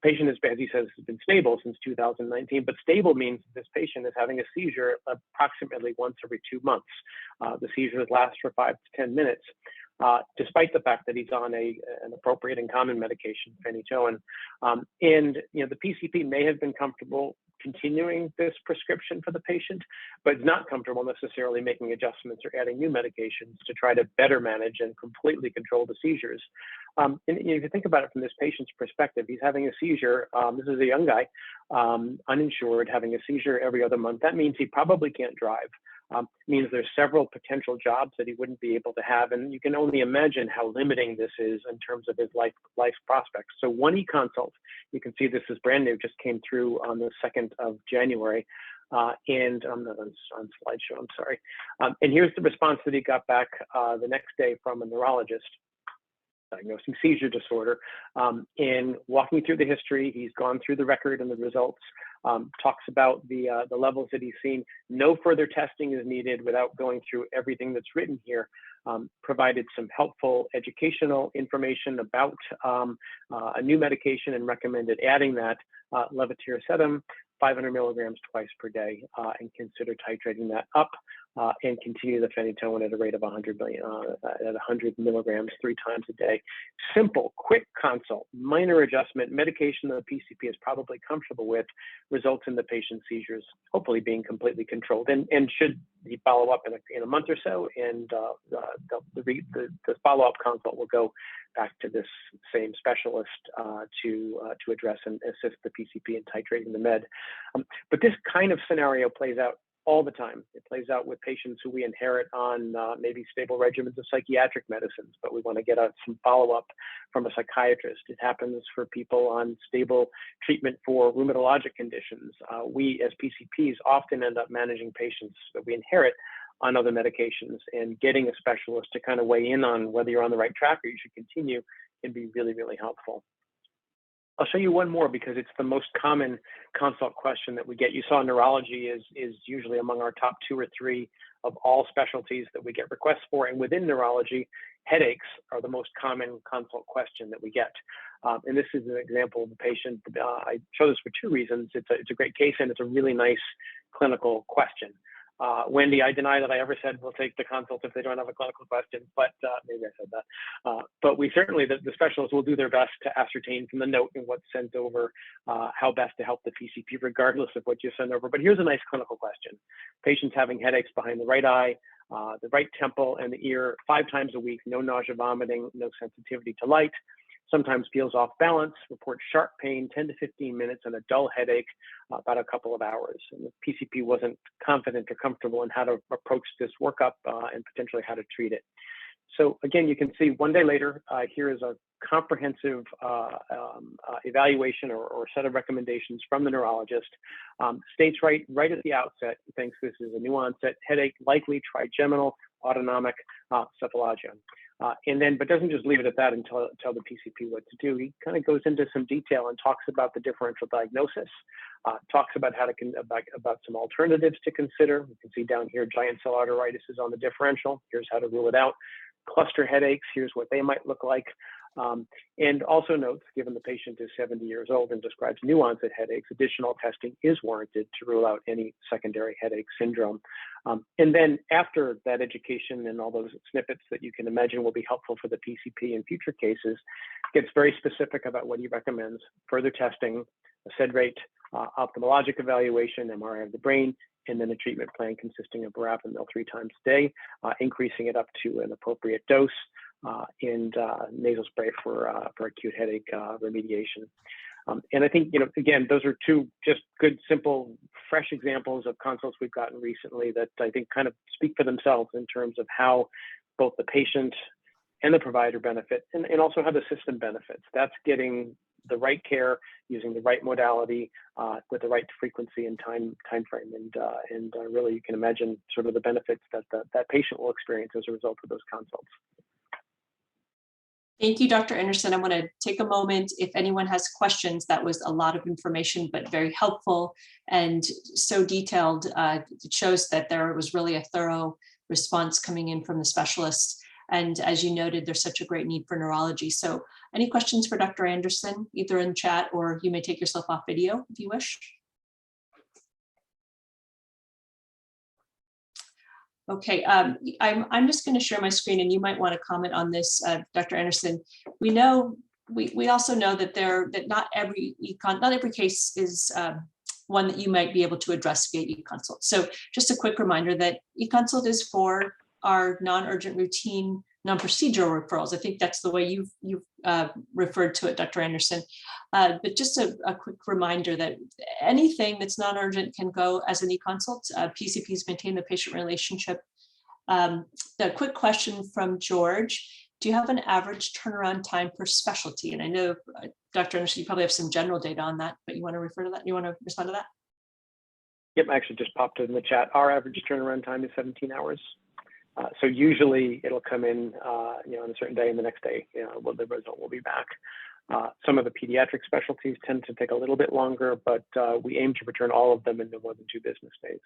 patient is, as he says, has been stable since 2019, but stable means this patient is having a seizure approximately once every 2 months. The seizures last for 5 to 10 minutes, despite the fact that he's on an appropriate and common medication, phenytoin. And the PCP may have been comfortable continuing this prescription for the patient, but is not comfortable necessarily making adjustments or adding new medications to try to better manage and completely control the seizures. And if you think about it from this patient's perspective, he's having a seizure. This is a young guy, uninsured, having a seizure every other month. That means he probably can't drive. Means there's several potential jobs that he wouldn't be able to have. And you can only imagine how limiting this is in terms of his life prospects. So one e-consult, you can see this is brand new, just came through on the 2nd of January. And I'm not on slideshow, I'm sorry. And here's the response that he got back the next day from a neurologist diagnosing seizure disorder. In walking through the history, he's gone through the record and the results, talks about the levels that he's seen. No further testing is needed without going through everything that's written here. Provided some helpful educational information about a new medication and recommended adding that levetiracetam, 500 milligrams twice per day, and consider titrating that up and continue the phenytoin at a rate of 100 milligrams 3 times a day. Simple, quick consult, minor adjustment, medication that the PCP is probably comfortable with, results in the patient's seizures hopefully being completely controlled. And should he follow up in a month or so, and the follow-up consult will go back to this same specialist to address and assist the PCP in titrating the med. But this kind of scenario plays out all the time. It plays out with patients who we inherit on maybe stable regimens of psychiatric medicines, but we want to get some follow-up from a psychiatrist. It happens for people on stable treatment for rheumatologic conditions. We as PCPs often end up managing patients that we inherit on other medications, and getting a specialist to kind of weigh in on whether you're on the right track or you should continue can be really, really helpful. I'll show you one more because it's the most common consult question that we get. You saw neurology is usually among our top 2 or 3 of all specialties that we get requests for. And within neurology, headaches are the most common consult question that we get. And this is an example of a patient. I show this for 2 reasons. It's a great case and it's a really nice clinical question. Wendy, I deny that I ever said we'll take the consult if they don't have a clinical question, but maybe I said that. But we certainly, the specialists will do their best to ascertain from the note and what's sent over how best to help the PCP, regardless of what you send over. But here's a nice clinical question. Patients having headaches behind the right eye, the right temple, and the ear 5 times a week, no nausea, vomiting, no sensitivity to light, sometimes feels off balance, reports sharp pain, 10 to 15 minutes, and a dull headache about a couple of hours. And the PCP wasn't confident or comfortable in how to approach this workup and potentially how to treat it. So again, you can see 1 day later, here is a comprehensive evaluation or set of recommendations from the neurologist. States right at the outset, he thinks this is a new onset headache, likely trigeminal autonomic cephalalgia. And then, but doesn't just leave it at that and tell the PCP what to do. He kind of goes into some detail and talks about the differential diagnosis, talks about how to about some alternatives to consider. You can see down here, giant cell arteritis is on the differential. Here's how to rule it out. Cluster headaches, here's what they might look like. And also notes, given the patient is 70 years old and describes new onset headaches, additional testing is warranted to rule out any secondary headache syndrome. And then after that education and all those snippets that you can imagine will be helpful for the PCP in future cases, gets very specific about what he recommends: further testing, a SED rate, ophthalmologic evaluation, MRI of the brain, and then a treatment plan consisting of verapamil 3 times a day, increasing it up to an appropriate dose, and nasal spray for acute headache remediation. And I think, again, those are 2 just good, simple, fresh examples of consults we've gotten recently that I think kind of speak for themselves in terms of how both the patient and the provider benefit, and also how the system benefits. That's getting the right care, using the right modality, with the right frequency and time frame, and really you can imagine sort of the benefits that that patient will experience as a result of those consults. Thank you, Dr. Anderson. I want to take a moment. If anyone has questions, that was a lot of information, but very helpful and so detailed. It shows that there was really a thorough response coming in from the specialists. And as you noted, there's such a great need for neurology. So any questions for Dr. Anderson, either in chat or you may take yourself off video if you wish. Okay, I'm just going to share my screen, and you might want to comment on this, Dr. Anderson. We also know that not every case is one that you might be able to address via eConsult. So just a quick reminder that eConsult is for our non-urgent routine, non-procedural referrals. I think that's the way you've referred to it, Dr. Anderson. But just a quick reminder that anything that's non-urgent can go as an eConsult. PCPs maintain the patient relationship. The quick question from George: do you have an average turnaround time per specialty? And I know, Dr. Anderson, you probably have some general data on that, but you want to refer to that? You want to respond to that? Yep, I actually just popped it in the chat. Our average turnaround time is 17 hours. So usually it'll come in, on a certain day, and the next day, the result will be back. Some of the pediatric specialties tend to take a little bit longer, but we aim to return all of them in no more than 2 business days.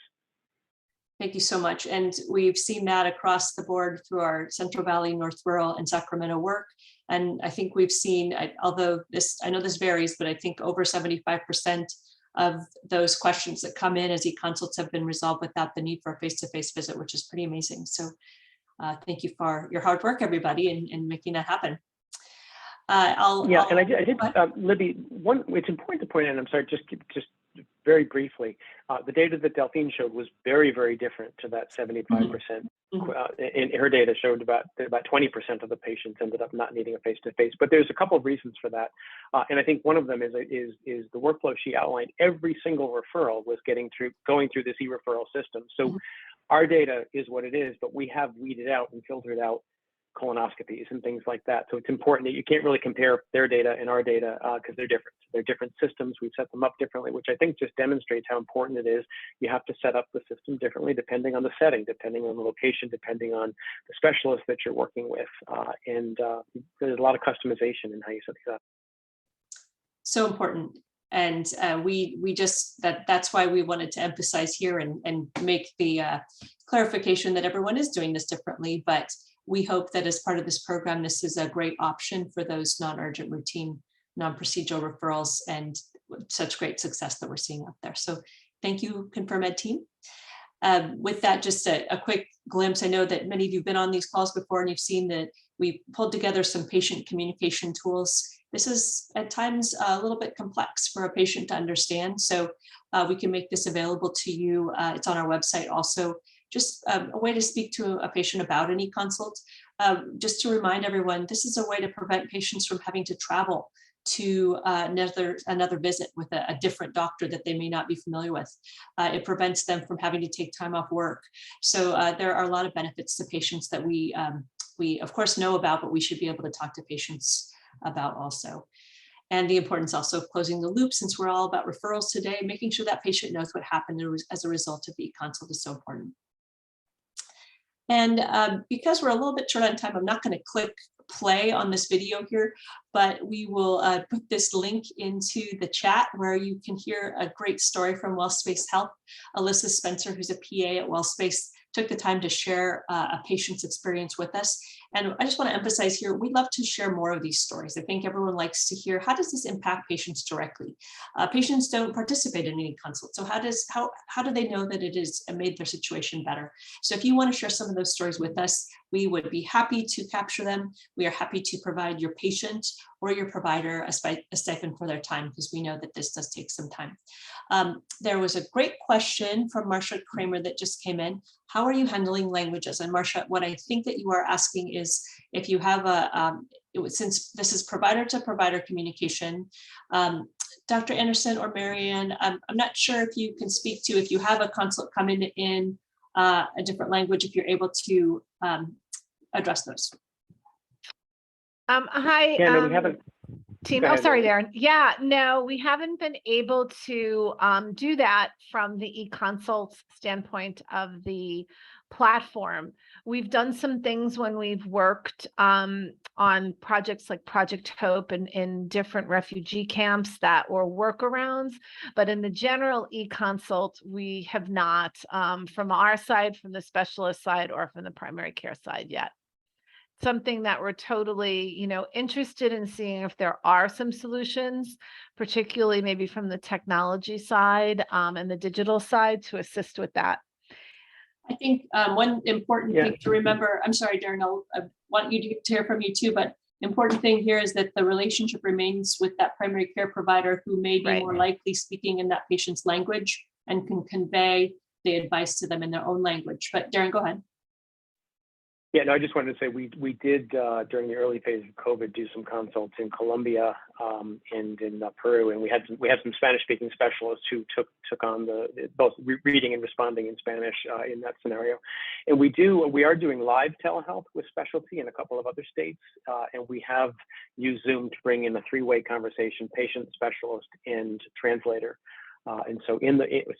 Thank you so much. And we've seen that across the board through our Central Valley, North Rural, and Sacramento work. And I think we've seen, although I know this varies, but I think over 75% of those questions that come in as e-consults have been resolved without the need for a face-to-face visit, which is pretty amazing. So thank you for your hard work, everybody, in making that happen. I did, Libby, it's important to point out, I'm sorry, just very briefly, the data that Delphine showed was very, very different to that 75%. In her data showed about 20% of the patients ended up not needing a face-to-face, but there's a couple of reasons for that. And I think one of them is the workflow she outlined. Every single referral was going through this e-referral system. So our data is what it is, but we have weeded out and filtered out colonoscopies and things like that. So it's important that you can't really compare their data and our data because they're different. They're different systems. We've set them up differently, which I think just demonstrates how important it is. You have to set up the system differently depending on the setting, depending on the location, depending on the specialist that you're working with. And there's a lot of customization in how you set these up. So important. And that's why we wanted to emphasize here and make the clarification that everyone is doing this differently. But we hope that as part of this program, this is a great option for those non-urgent routine, non-procedural referrals, and such great success that we're seeing out there. So thank you, ConfirmEd team. With that, just a quick glimpse. I know that many of you have been on these calls before and you've seen that we pulled together some patient communication tools. This is at times a little bit complex for a patient to understand. So we can make this available to you. It's on our website also. Just a way to speak to a patient about an e-consult. Just to remind everyone, this is a way to prevent patients from having to travel to another visit with a different doctor that they may not be familiar with. It prevents them from having to take time off work. So there are a lot of benefits to patients that we of course know about, but we should be able to talk to patients about also. And the importance also of closing the loop, since we're all about referrals today, making sure that patient knows what happened as a result of the e-consult is so important. And because we're a little bit short on time, I'm not going to click play on this video here, but we will put this link into the chat where you can hear a great story from WellSpace Health. Alyssa Spencer, who's a PA at WellSpace, took the time to share a patient's experience with us. And I just want to emphasize here, we'd love to share more of these stories. I think everyone likes to hear, how does this impact patients directly? Patients don't participate in any consult. So how do they know that it has made their situation better? So if you want to share some of those stories with us, we would be happy to capture them. We are happy to provide your patient or your provider a stipend for their time, because we know that this does take some time. There was a great question from Marcia Kramer that just came in. How are you handling languages? And Marcia, what I think that you are asking is if you have since this is provider to provider communication, Dr. Anderson or Marianne, I'm not sure if you can speak to, if you have a consult come in a different language, if you're able to address those. Hi. Yeah, no, we haven't. Team. Go ahead, Oh, sorry, Lauren. Darren. Yeah, no, we haven't been able to do that from the e-consult standpoint of the platform. We've done some things when we've worked on projects like Project Hope and in different refugee camps that were workarounds, but in the general e-consult, we have not from our side, from the specialist side, or from the primary care side yet. Something that we're totally, interested in seeing if there are some solutions, particularly maybe from the technology side and the digital side to assist with that. I think one important thing to remember, I'm sorry, Darren, I want you to hear from you too, but important thing here is that the relationship remains with that primary care provider who may be more likely speaking in that patient's language and can convey the advice to them in their own language. But Darren, go ahead. Yeah, no, I just wanted to say we did during the early phase of COVID do some consults in Colombia and in Peru, and we had some Spanish-speaking specialists who took on both reading and responding in Spanish in that scenario. And we are doing live telehealth with specialty in a couple of other states, and we have used Zoom to bring in a three-way conversation: patient, specialist, and translator. And so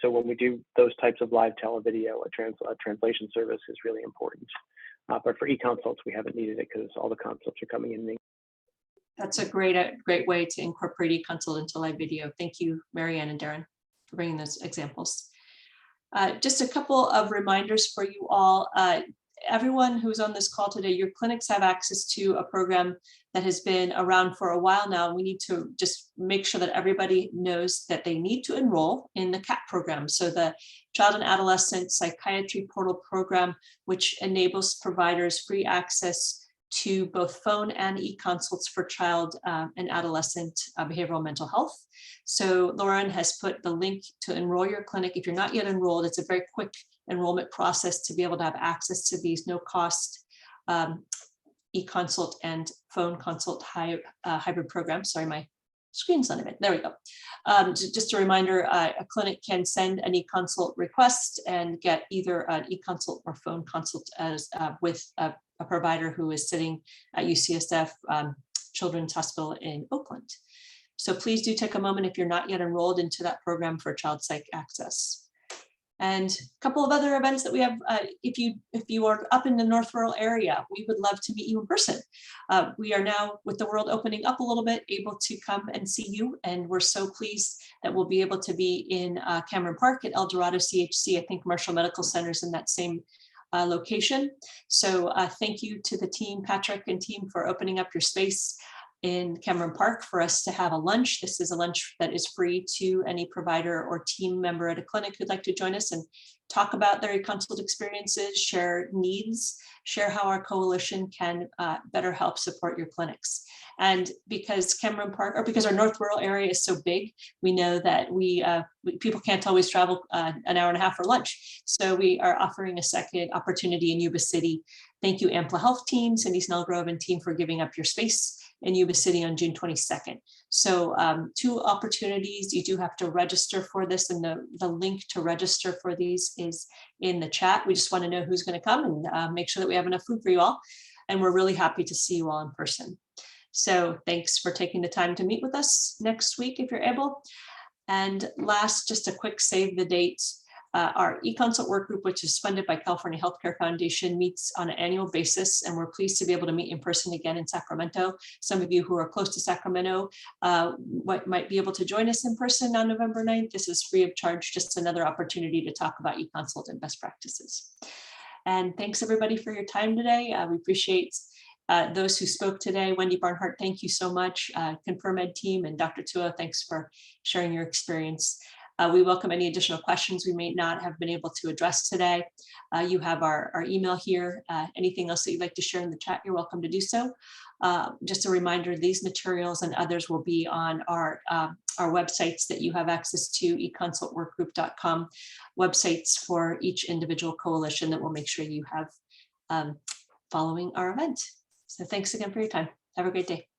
when we do those types of live televideo, a translation service is really important. But for e-consults, we haven't needed it because all the consults are coming in. That's a great way to incorporate e-consult into live video. Thank you, Marianne and Darren, for bringing those examples. Just a couple of reminders for you all. Everyone who's on this call today, your clinics have access to a program that has been around for a while now. We need to just make sure that everybody knows that they need to enroll in the CAP program. So the Child and Adolescent Psychiatry Portal Program, which enables providers free access to both phone and e-consults for child and adolescent behavioral mental health. So Lauren has put the link to enroll your clinic. If you're not yet enrolled, it's a very quick enrollment process to be able to have access to these no-cost e-consult and phone consult hybrid programs. Sorry, my screen's not even. There we go. Just a reminder, a clinic can send an e-consult request and get either an e-consult or phone consult as with a provider who is sitting at UCSF Children's Hospital in Oakland. So please do take a moment if you're not yet enrolled into that program for child psych access. And a couple of other events that we have, if you are up in the North Rural area, we would love to meet you in person. We are now, with the world opening up a little bit, able to come and see you. And we're so pleased that we'll be able to be in Cameron Park at El Dorado CHC. I think Marshall Medical Center is in that same location. So thank you to the team, Patrick and team, for opening up your space. in Cameron Park for us to have a lunch. This is a lunch that is free to any provider or team member at a clinic who'd like to join us and talk about their e-consult experiences, share needs, share how our coalition can better help support your clinics. And because Cameron Park, or because our North Rural area is so big, we know that people can't always travel an hour and a half for lunch. So we are offering a second opportunity in Yuba City. Thank you, Ampla Health team, Cindy Snellgrove and team for giving up your space in Yuba City on June 22nd. So 2 opportunities. You do have to register for this, and the link to register for these is in the chat. We just want to know who's going to come and make sure that we have enough food for you all. And we're really happy to see you all in person. So thanks for taking the time to meet with us next week if you're able. And last, just a quick save the dates. Our e-consult work group, which is funded by California Healthcare Foundation, meets on an annual basis, and we're pleased to be able to meet in person again in Sacramento. Some of you who are close to Sacramento might be able to join us in person on November 9th. This is free of charge, just another opportunity to talk about e-consult and best practices. And thanks everybody for your time today. We appreciate those who spoke today. Wendy Barnhart, thank you so much. ConfirmEd team and Dr. Tua, thanks for sharing your experience. We welcome any additional questions we may not have been able to address today. You have our email here. Anything else that you'd like to share in the chat, you're welcome to do so. Just a reminder, these materials and others will be on our websites that you have access to, econsultworkgroup.com, websites for each individual coalition that we'll make sure you have following our event. So thanks again for your time. Have a great day.